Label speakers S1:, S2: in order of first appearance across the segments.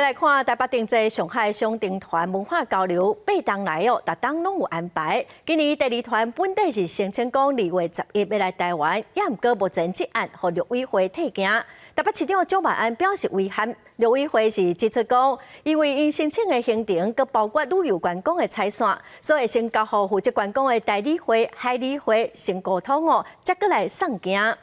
S1: 再来看台北定制上海商定团文化交流8档来哦，逐档拢有安排。今年第2团本地是声称讲2月11要来台湾，也毋过目前这案互陆委会退行。台北市长蒋万安表示遗憾，陆委会是指出讲，因为因申请的行程，佮包括旅游观光的采线，所以先交互负责观光的代理会、海理会先沟通哦，才过来送件。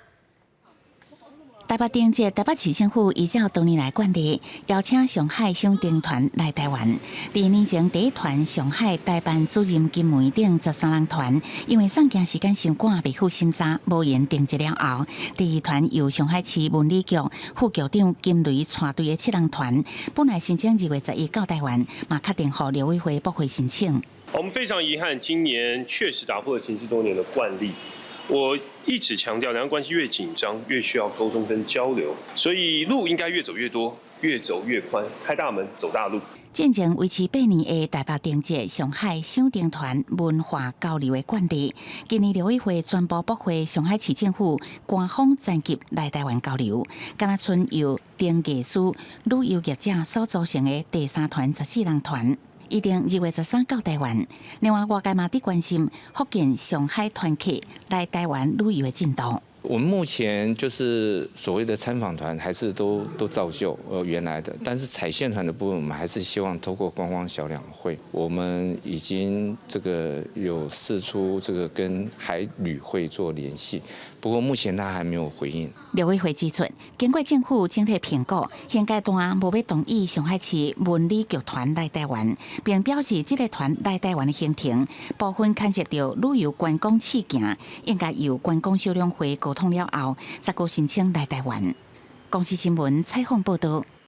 S2: 台北定制台北市政府依照多年来惯例，邀请上海商定团来台湾。2年前第1团上海代办主任金梅等13人团，因为送件时间伤赶，未赴审查，无缘定制了后，第2团由上海市文理局副局长金雷带队的7人团，本来申请2月11到台湾，嘛确定予陆委会驳回申请。
S3: 我们非常遗憾，今年确实打破了行之多年的惯例。 我一直强调，两岸关系越紧张，越需要沟通跟交流，所以路应该越走越多，越走越宽，开大门走大路。
S2: 进前维持8年的台北定制上海商定团文化交流的惯例，今年陆委会宣布驳回上海市政府官方暂级来台湾交流，敢若剩由丁艺师、旅游业者所组成的第3团14人团。 预定2月13到台湾。另外，外界嘛伫关心福建上海团客来台湾旅游的进度。
S4: 我们目前就是所谓的参访团，还是都照旧原来的，但是采线团的部分，我们还是希望透过观光小两会，我们已经有释出跟海旅会做联系，不过目前他还没有回应。
S2: 陆委会指出，经过政府整体评估，现阶段无要同意上海市文理局团来台湾，并表示这个团来台湾的行程部分牵涉到旅游观光事件，应该由观光小两会沟通了后，再个申请来台湾。公司新闻采访报道。